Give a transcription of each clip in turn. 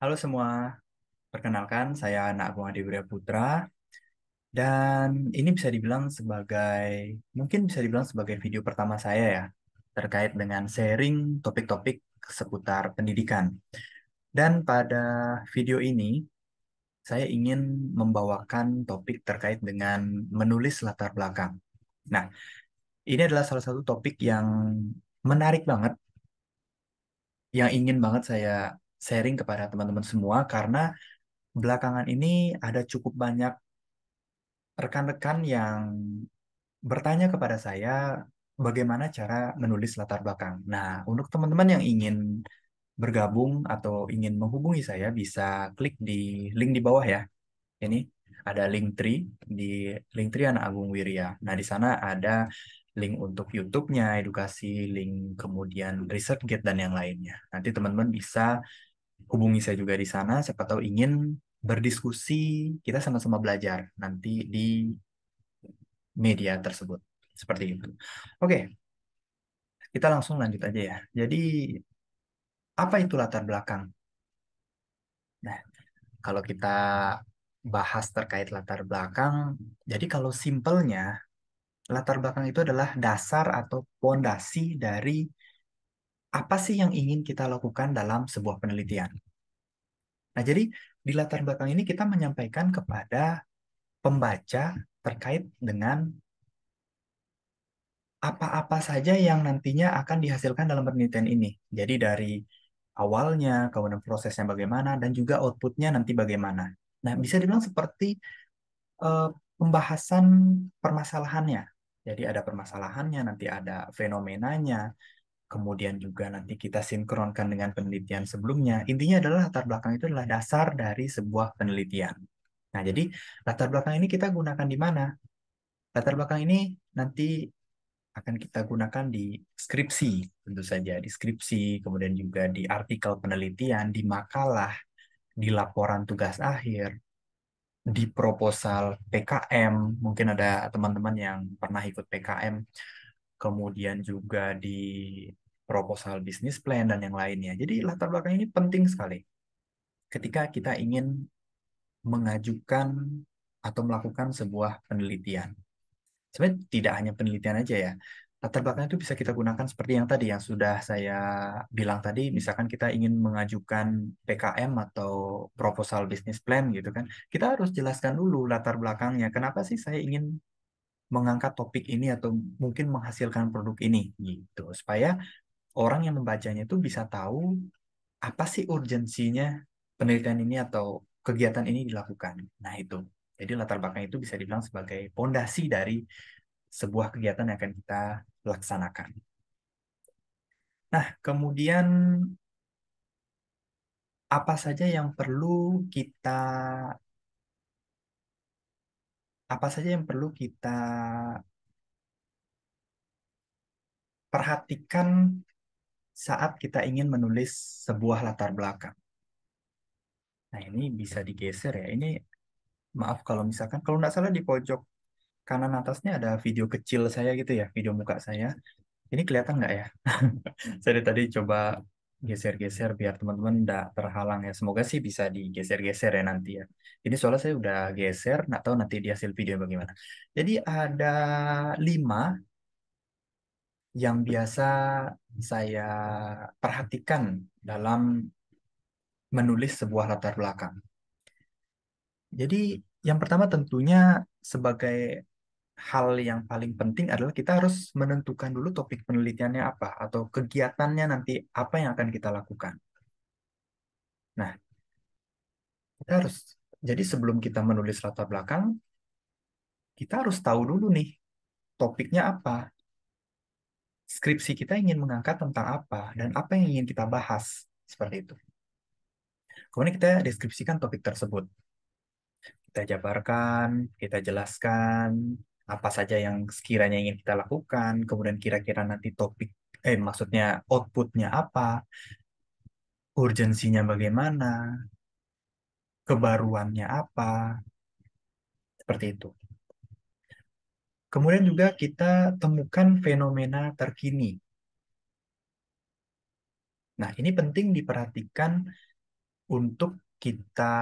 Halo semua, perkenalkan saya Anak Agung Adi Wirya Putra dan ini mungkin bisa dibilang sebagai video pertama saya ya terkait dengan sharing topik-topik seputar pendidikan. Dan pada video ini saya ingin membawakan topik terkait dengan menulis latar belakang. Nah, ini adalah salah satu topik yang menarik banget, yang ingin banget saya sharing kepada teman-teman semua karena belakangan ini ada cukup banyak rekan-rekan yang bertanya kepada saya bagaimana cara menulis latar belakang. Nah, untuk teman-teman yang ingin bergabung atau ingin menghubungi saya bisa klik di link di bawah ya. Ini ada Linktree Anak Agung Wirya. Nah, di sana ada link untuk YouTube-nya, edukasi, link kemudian ResearchGate dan yang lainnya. Nanti teman-teman bisa hubungi saya juga di sana, siapa tahu ingin berdiskusi, kita sama-sama belajar nanti di media tersebut. Seperti itu. Oke, kita langsung lanjut aja ya. Jadi, apa itu latar belakang? Nah, kalau kita bahas terkait latar belakang, jadi kalau simpelnya, latar belakang itu adalah dasar atau pondasi dari apa sih yang ingin kita lakukan dalam sebuah penelitian. Nah, jadi di latar belakang ini kita menyampaikan kepada pembaca terkait dengan apa-apa saja yang nantinya akan dihasilkan dalam penelitian ini. Jadi dari awalnya, kemudian prosesnya bagaimana, dan juga outputnya nanti bagaimana. Nah, bisa dibilang seperti eh, pembahasan permasalahannya. Jadi ada permasalahannya, nanti ada fenomenanya, kemudian juga nanti kita sinkronkan dengan penelitian sebelumnya. Intinya adalah latar belakang itu adalah dasar dari sebuah penelitian. Nah, jadi latar belakang ini kita gunakan di mana? Latar belakang ini nanti akan kita gunakan di skripsi, tentu saja di skripsi, kemudian juga di artikel penelitian, di makalah, di laporan tugas akhir, di proposal PKM, mungkin ada teman-teman yang pernah ikut PKM, kemudian juga di proposal bisnis plan dan yang lainnya. Jadi latar belakang ini penting sekali ketika kita ingin mengajukan atau melakukan sebuah penelitian. Sebenarnya tidak hanya penelitian aja ya. Latar belakang itu bisa kita gunakan seperti yang tadi yang sudah saya bilang tadi, misalkan kita ingin mengajukan PKM atau proposal business plan gitu kan. Kita harus jelaskan dulu latar belakangnya. Kenapa sih saya ingin mengangkat topik ini atau mungkin menghasilkan produk ini gitu. Supaya orang yang membacanya itu bisa tahu apa sih urgensinya penelitian ini atau kegiatan ini dilakukan. Nah, itu. Jadi latar belakang itu bisa dibilang sebagai pondasi dari sebuah kegiatan yang akan kita laksanakan. Nah, kemudian apa saja yang perlu kita apa saja yang perlu kita perhatikan saat kita ingin menulis sebuah latar belakang. Nah, ini bisa digeser ya. Ini maaf kalau misalkan kalau nggak salah di pojok kanan atasnya ada video kecil saya gitu ya, video muka saya. Ini kelihatan nggak ya? Saya dari tadi coba geser-geser biar teman-teman nggak terhalang ya. Semoga sih bisa digeser-geser ya nanti ya. Ini soalnya saya udah geser, nggak tahu nanti di hasil video bagaimana. Jadi ada 5 yang biasa saya perhatikan dalam menulis sebuah latar belakang. Jadi yang pertama tentunya sebagai hal yang paling penting adalah kita harus menentukan dulu topik penelitiannya apa atau kegiatannya nanti apa yang akan kita lakukan. Nah, kita harus jadi sebelum kita menulis latar belakang, kita harus tahu dulu nih topiknya apa. Skripsi kita ingin mengangkat tentang apa dan apa yang ingin kita bahas seperti itu. Kemudian kita deskripsikan topik tersebut. Kita jabarkan, kita jelaskan apa saja yang sekiranya ingin kita lakukan, kemudian kira-kira nanti maksudnya outputnya apa, urgensinya bagaimana, kebaruannya apa, seperti itu. Kemudian juga kita temukan fenomena terkini. Nah, ini penting diperhatikan untuk kita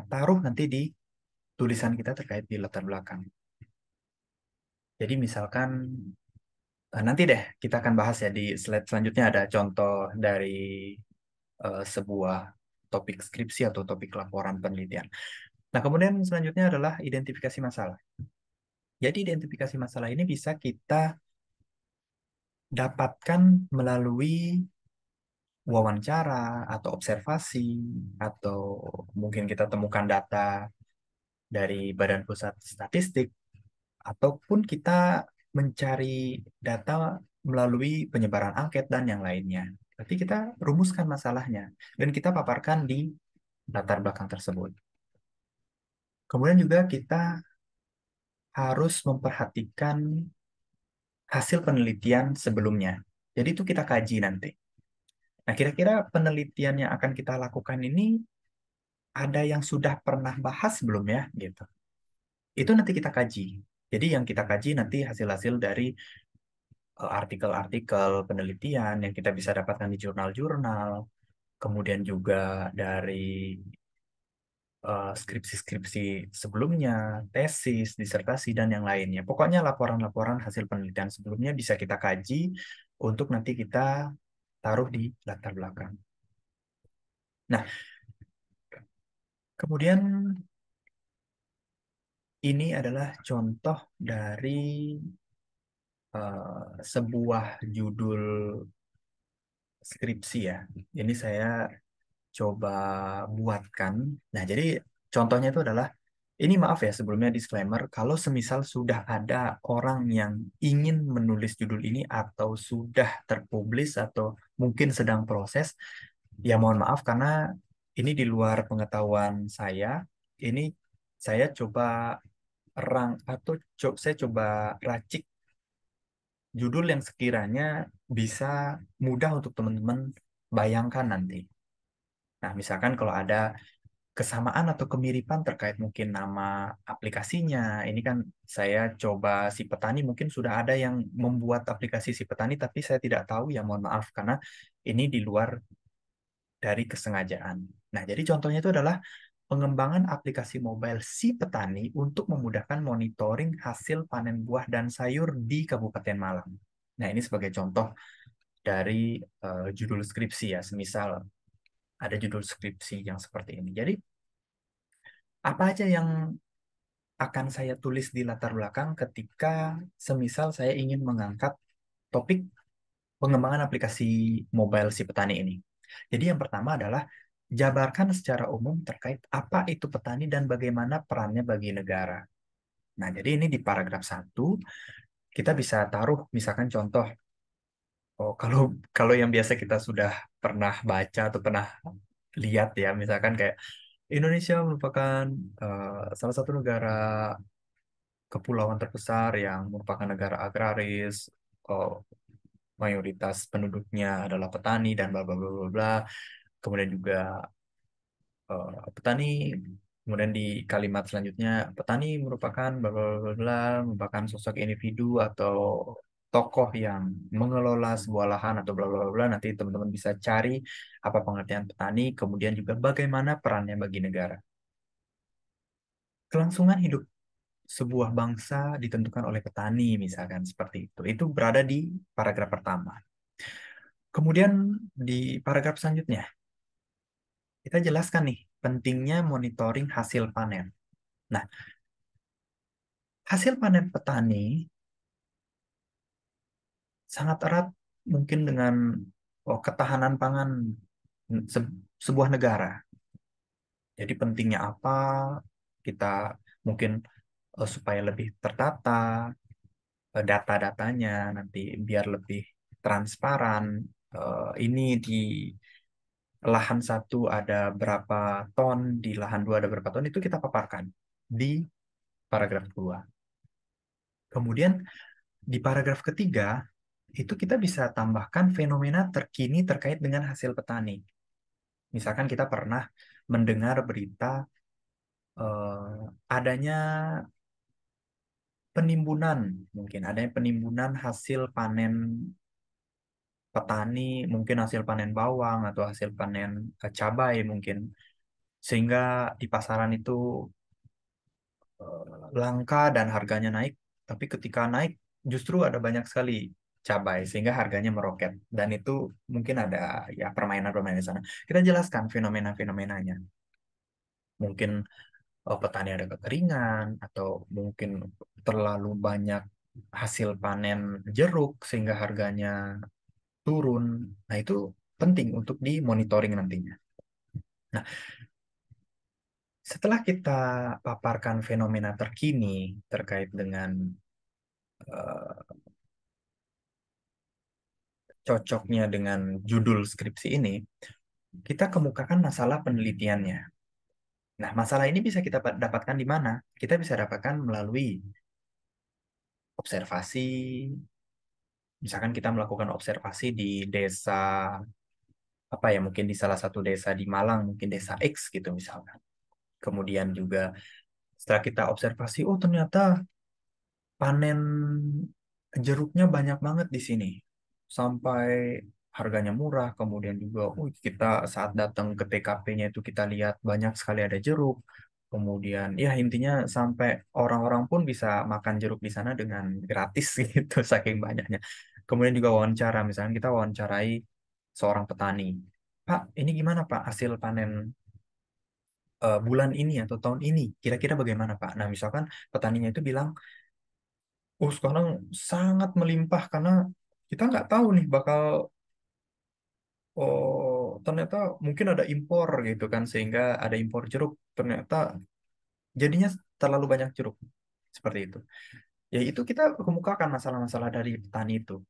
taruh nanti di tulisan kita terkait di latar belakang. Jadi misalkan nanti deh kita akan bahas ya di slide selanjutnya ada contoh dari sebuah topik skripsi atau topik laporan penelitian. Nah, kemudian selanjutnya adalah identifikasi masalah. Jadi identifikasi masalah ini bisa kita dapatkan melalui wawancara atau observasi atau mungkin kita temukan data dari Badan Pusat Statistik ataupun kita mencari data melalui penyebaran angket dan yang lainnya. Berarti kita rumuskan masalahnya dan kita paparkan di latar belakang tersebut. Kemudian juga kita harus memperhatikan hasil penelitian sebelumnya. Jadi itu kita kaji nanti. Nah, kira-kira penelitian yang akan kita lakukan ini ada yang sudah pernah bahas belum ya gitu. Itu nanti kita kaji. Jadi yang kita kaji nanti hasil-hasil dari artikel-artikel penelitian yang kita bisa dapatkan di jurnal-jurnal, kemudian juga dari skripsi-skripsi sebelumnya, tesis, disertasi, dan yang lainnya. Pokoknya laporan-laporan hasil penelitian sebelumnya bisa kita kaji untuk nanti kita taruh di latar belakang. Nah, kemudian ini adalah contoh dari sebuah judul skripsi ya. Ini saya coba buatkan. Nah, jadi contohnya itu adalah, ini maaf ya sebelumnya disclaimer, kalau semisal sudah ada orang yang ingin menulis judul ini atau sudah terpublish atau mungkin sedang proses, ya mohon maaf karena ini di luar pengetahuan saya. Ini saya coba atau saya coba racik judul yang sekiranya bisa mudah untuk teman-teman bayangkan nanti. Nah, misalkan kalau ada kesamaan atau kemiripan terkait mungkin nama aplikasinya, ini kan saya coba si petani mungkin sudah ada yang membuat aplikasi si petani, tapi saya tidak tahu ya mohon maaf karena ini di luar dari kesengajaan. Nah, jadi contohnya itu adalah pengembangan aplikasi mobile si petani untuk memudahkan monitoring hasil panen buah dan sayur di Kabupaten Malang. Nah, ini sebagai contoh dari judul skripsi ya, semisal ada judul skripsi yang seperti ini. Jadi, apa aja yang akan saya tulis di latar belakang ketika semisal saya ingin mengangkat topik pengembangan aplikasi mobile si petani ini. Jadi yang pertama adalah jabarkan secara umum terkait apa itu petani dan bagaimana perannya bagi negara. Nah, jadi ini di paragraf 1 kita bisa taruh misalkan contoh, oh kalau kalau yang biasa kita sudah pernah baca atau pernah lihat ya, misalkan kayak Indonesia merupakan salah satu negara kepulauan terbesar yang merupakan negara agraris, oh, mayoritas penduduknya adalah petani dan bla bla bla bla bla. Kemudian juga petani, kemudian di kalimat selanjutnya petani merupakan bla bla bla bla, merupakan sosok individu atau tokoh yang mengelola sebuah lahan atau bla bla bla bla. Nanti teman-teman bisa cari apa pengertian petani, kemudian juga bagaimana perannya bagi negara. Kelangsungan hidup sebuah bangsa ditentukan oleh petani, misalkan seperti itu. Itu berada di paragraf pertama. Kemudian di paragraf selanjutnya, kita jelaskan nih pentingnya monitoring hasil panen. Nah, hasil panen petani sangat erat mungkin dengan ketahanan pangan sebuah negara. Jadi pentingnya apa? Kita mungkin supaya lebih tertata data-datanya nanti biar lebih transparan. Ini di lahan satu ada berapa ton, di lahan dua ada berapa ton, itu kita paparkan di paragraf kedua. Kemudian di paragraf ketiga, itu kita bisa tambahkan fenomena terkini terkait dengan hasil petani. Misalkan kita pernah mendengar berita adanya penimbunan, mungkin adanya penimbunan hasil panen petani, mungkin hasil panen bawang atau hasil panen cabai mungkin. sehingga di pasaran itu langka dan harganya naik, tapi ketika naik justru ada banyak sekali cabai sehingga harganya meroket dan itu mungkin ada ya permainan-permainan di sana. Kita jelaskan fenomena-fenomenanya. Mungkin petani ada kekeringan atau mungkin terlalu banyak hasil panen jeruk sehingga harganya turun. Nah, itu penting untuk dimonitoring nantinya. Nah, setelah kita paparkan fenomena terkini terkait dengan eh, cocoknya dengan judul skripsi ini, kita kemukakan masalah penelitiannya. Nah, masalah ini bisa kita dapatkan di mana? Kita bisa dapatkan melalui observasi. Misalkan kita melakukan observasi di desa, apa ya, mungkin di salah satu desa di Malang, mungkin desa X gitu misalkan. Kemudian juga setelah kita observasi, oh ternyata panen jeruknya banyak banget di sini. Sampai harganya murah, kemudian juga kita saat datang ke TKP-nya itu kita lihat banyak sekali ada jeruk. Kemudian ya intinya sampai orang-orang pun bisa makan jeruk di sana dengan gratis gitu saking banyaknya. Kemudian juga wawancara, misalnya kita wawancarai seorang petani. Pak, ini gimana Pak hasil panen bulan ini atau tahun ini? Kira-kira bagaimana Pak? Nah, misalkan petaninya itu bilang, oh sekarang sangat melimpah karena kita nggak tahu nih bakal ternyata mungkin ada impor gitu kan sehingga ada impor jeruk ternyata jadinya terlalu banyak jeruk seperti itu. Ya itu kita kemukakan masalah-masalah dari petani itu.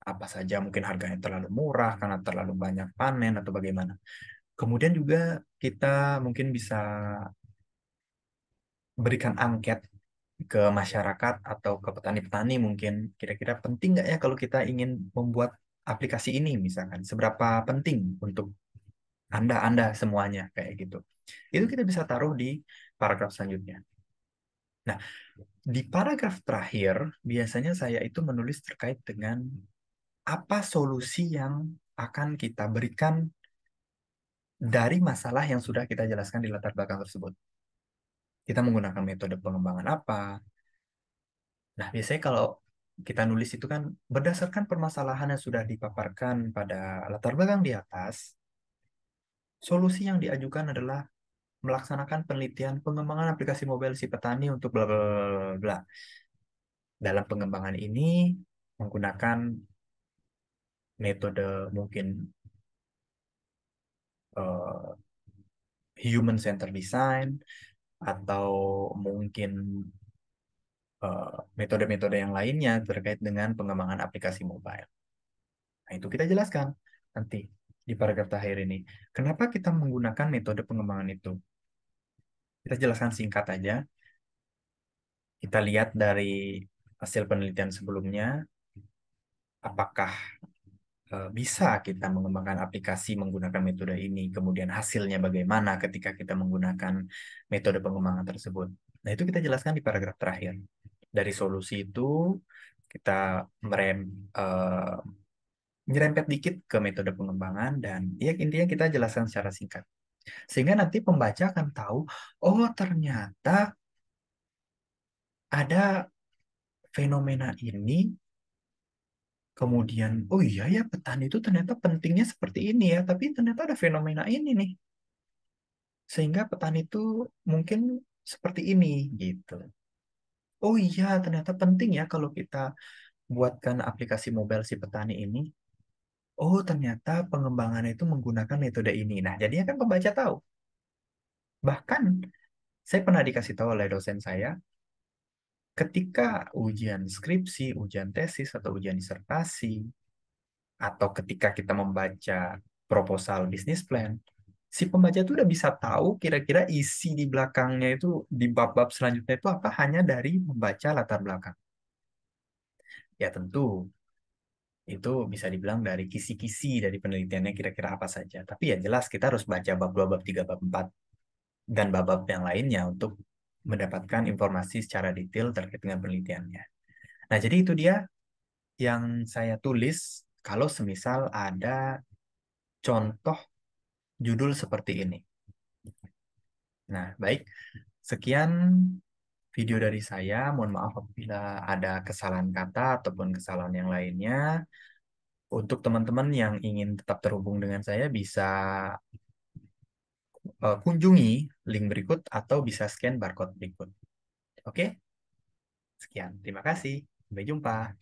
Apa saja mungkin harganya terlalu murah karena terlalu banyak panen atau bagaimana. Kemudian juga kita mungkin bisa berikan angket ke masyarakat atau ke petani-petani mungkin kira-kira penting nggak ya kalau kita ingin membuat aplikasi ini misalkan seberapa penting untuk anda semuanya kayak gitu itu kita bisa taruh di paragraf selanjutnya. Nah, di paragraf terakhir biasanya saya itu menulis terkait dengan apa solusi yang akan kita berikan dari masalah yang sudah kita jelaskan di latar belakang tersebut. Kita menggunakan metode pengembangan apa. Nah, biasanya kalau kita nulis itu kan berdasarkan permasalahan yang sudah dipaparkan pada latar belakang di atas, solusi yang diajukan adalah melaksanakan penelitian pengembangan aplikasi mobile si petani untuk bla bla bla bla bla. Dalam pengembangan ini menggunakan metode mungkin eh, human center design atau mungkin metode-metode yang lainnya terkait dengan pengembangan aplikasi mobile. Nah, itu kita jelaskan nanti di paragraf terakhir ini. Kenapa kita menggunakan metode pengembangan itu? Kita jelaskan singkat aja. Kita lihat dari hasil penelitian sebelumnya, apakah bisa kita mengembangkan aplikasi menggunakan metode ini, kemudian hasilnya bagaimana ketika kita menggunakan metode pengembangan tersebut. Nah, itu kita jelaskan di paragraf terakhir. Dari solusi itu, kita merem, eh, nyerempet dikit ke metode pengembangan, dan ya intinya kita jelaskan secara singkat. Sehingga nanti pembaca akan tahu, oh ternyata ada fenomena ini, kemudian, oh iya ya petani itu ternyata pentingnya seperti ini ya, tapi ternyata ada fenomena ini nih. Sehingga petani itu mungkin seperti ini gitu. Oh iya, ternyata penting ya kalau kita buatkan aplikasi mobile si petani ini. Oh, ternyata pengembangannya itu menggunakan metode ini. Nah, jadinya kan pembaca tahu. Bahkan saya pernah dikasih tahu oleh dosen saya, ketika ujian skripsi, ujian tesis, atau ujian disertasi, atau ketika kita membaca proposal bisnis plan, si pembaca itu udah bisa tahu kira-kira isi di belakangnya itu di bab-bab selanjutnya itu apa hanya dari membaca latar belakang. Ya tentu itu bisa dibilang dari kisi-kisi dari penelitiannya kira-kira apa saja. Tapi ya jelas kita harus baca bab 2, bab 3, bab 4 dan bab-bab yang lainnya untuk mendapatkan informasi secara detail terkait dengan penelitiannya. Nah, jadi itu dia yang saya tulis kalau semisal ada contoh judul seperti ini. Nah, baik. Sekian video dari saya. Mohon maaf apabila ada kesalahan kata ataupun kesalahan yang lainnya. Untuk teman-teman yang ingin tetap terhubung dengan saya, bisa kunjungi link berikut atau bisa scan barcode berikut. Oke, sekian. Terima kasih. Sampai jumpa.